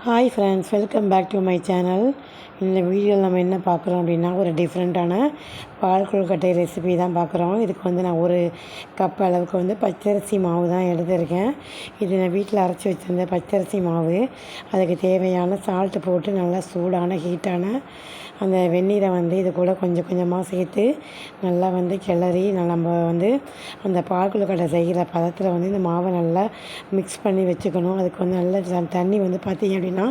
Hi friends, welcome back to my channel. இந்த வீடியோவில் நம்ம என்ன பார்க்குறோம் அப்படின்னா, ஒரு டிஃப்ரெண்ட்டான பால் கொழுக்கட்டை ரெசிபி தான் பார்க்குறோம். இதுக்கு வந்து நான் ஒரு கப் அளவுக்கு வந்து பச்சரிசி மாவு தான் எடுத்திருக்கேன். இது நான் வீட்டில் அரைச்சி வச்சுருந்த பச்சரிசி மாவு. அதுக்கு தேவையான சால்ட்டு போட்டு நல்லா சூடான ஹீட்டான அந்த வெந்நீரை வந்து இது கூட கொஞ்சம் கொஞ்சமாக சேர்த்து நல்லா வந்து கிளறி நம்ம வந்து அந்த பால் கொழுக்கட்டை செய்கிற பதத்தில் வந்து இந்த மாவை நல்லா மிக்ஸ் பண்ணி வச்சுக்கணும். அதுக்கு வந்து நல்ல தண்ணி வந்து பார்த்திங்க அப்படின்னா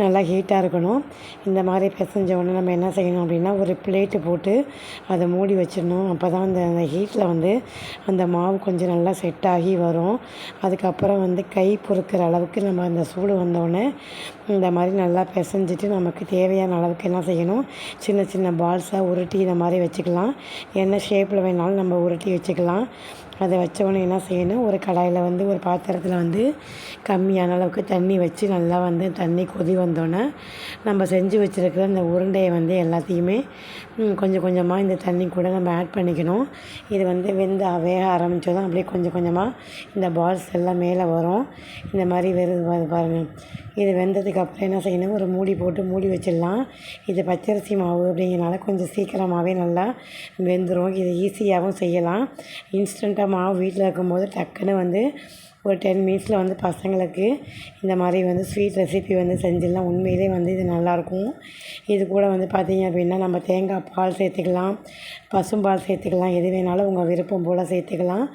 நல்லா ஹீட்டாக இருக்கணும். இந்த மாதிரி பிசைஞ்ச உடனே நம்ம என்ன செய்யணும் அப்படின்னா, ஒரு பிளேட்டு போட்டு அதை மூடி வச்சிடணும். அப்போ தான் அந்த ஹீட்டில் வந்து அந்த மாவு கொஞ்சம் நல்லா செட் ஆகி வரும். அதுக்கப்புறம் வந்து கை பொறுக்கிற அளவுக்கு நம்ம அந்த சூடு வந்தோடனே இந்த மாதிரி நல்லா பிசைஞ்சிட்டு நமக்கு தேவையான அளவுக்கு என்ன செய்யணும், சின்ன சின்ன பால்ஸாக உருட்டி இந்த மாதிரி வச்சுக்கலாம். என்ன ஷேப்பில் வேணாலும் நம்ம உருட்டி வச்சுக்கலாம். அதை வச்சோடனே என்ன செய்யணும், ஒரு கடாயில் வந்து ஒரு பாத்திரத்தில் வந்து கம்மியான அளவுக்கு தண்ணி வச்சு நல்லா வந்து தண்ணி கொதி வந்தோடனே நம்ம செஞ்சு வச்சுருக்கிற இந்த உருண்டையை வந்து எல்லாத்தையுமே கொஞ்சம் கொஞ்சமாக இந்த தண்ணி கூட நம்ம ஆட் பண்ணிக்கணும். இது வந்து வேக ஆரம்பித்ததும் அப்படியே கொஞ்சம் கொஞ்சமாக இந்த பால்ஸ் எல்லாம் மேலே வரும். இந்த மாதிரி வருது பாருங்கள். இது வெந்ததுக்கப்புறம் என்ன செய்யணும், ஒரு மூடி போட்டு மூடி வச்சிடலாம். இது பச்சரிசி மாவு அப்படிங்கிறனால கொஞ்சம் சீக்கிரமாகவே நல்லா வெந்துடும். இது ஈஸியாகவும் செய்யலாம். இன்ஸ்டண்ட்டாக மாவு வீட்டில் இருக்கும்போது டக்குன்னு வந்து ஒரு 10 மினிட்ஸில் வந்து பசங்களுக்கு இந்த மாதிரி வந்து ஸ்வீட் ரெசிபி வந்து செஞ்சிடலாம். உண்மையிலே வந்து இது நல்லாயிருக்கும். இது கூட வந்து பார்த்திங்க அப்படின்னா நம்ம தேங்காய் பால் சேர்த்துக்கலாம், பசும்பால் சேர்த்துக்கலாம், எது வேணாலும் உங்கள் விருப்பம் போல் சேர்த்துக்கலாம்.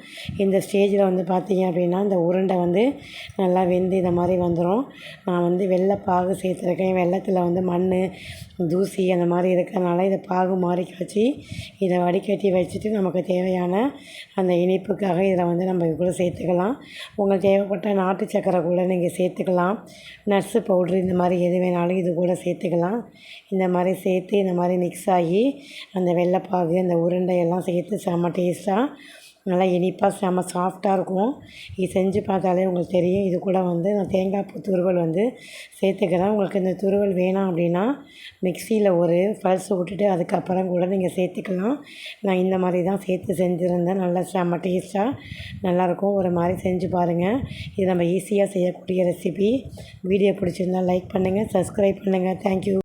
இந்த ஸ்டேஜில் வந்து பார்த்திங்க அப்படின்னா இந்த உருண்டை வந்து நல்லா வெந்து இந்த மாதிரி வந்துடும். நான் வந்து வெள்ளைப்பாகு சேர்த்துருக்கேன். வெள்ளத்தில் வந்து மண் தூசி அந்த மாதிரி இருக்கிறனால இதை பாகு மாதிரி காய்ச்சி இதை வடிகட்டி வச்சுட்டு நமக்கு தேவையான அந்த இனிப்புக்காக இதில் வந்து நம்ம இது கூட சேர்த்துக்கலாம். உங்களுக்கு தேவைப்பட்ட நாட்டு சக்கரை கூட நீங்கள் சேர்த்துக்கலாம். நட்ஸு பவுட்ரு இந்த மாதிரி எது வேணாலும் இது கூட சேர்த்துக்கலாம். இந்த மாதிரி சேர்த்து இந்த மாதிரி மிக்ஸ் ஆகி அந்த வெள்ளைப்பாகு அந்த உருண்டையெல்லாம் சேர்த்து செம்ம டேஸ்ட்டாக நல்லா இனிப்பாக செம்ம சாஃப்டாக இருக்கும். இது செஞ்சு பார்த்தாலே உங்களுக்கு தெரியும். இது கூட வந்து நான் தேங்காய் பூ துருவல் வந்து சேர்த்துக்கிறேன். உங்களுக்கு இந்த துருவல் வேணாம் அப்படின்னா மிக்சியில் ஒரு பல்ஸ் விட்டுட்டு அதுக்கப்புறம் கூட நீங்கள் சேர்த்துக்கலாம். நான் இந்த மாதிரி தான் சேர்த்து செஞ்சுருந்தேன். நல்லா செம்ம டேஸ்ட்டாக நல்லாயிருக்கும். ஒரு மாதிரி செஞ்சு பாருங்கள். இது நம்ம ஈஸியாக செய்யக்கூடிய ரெசிபி. வீடியோ பிடிச்சிருந்தால் லைக் பண்ணுங்கள், சப்ஸ்கிரைப் பண்ணுங்கள். தேங்க்யூ.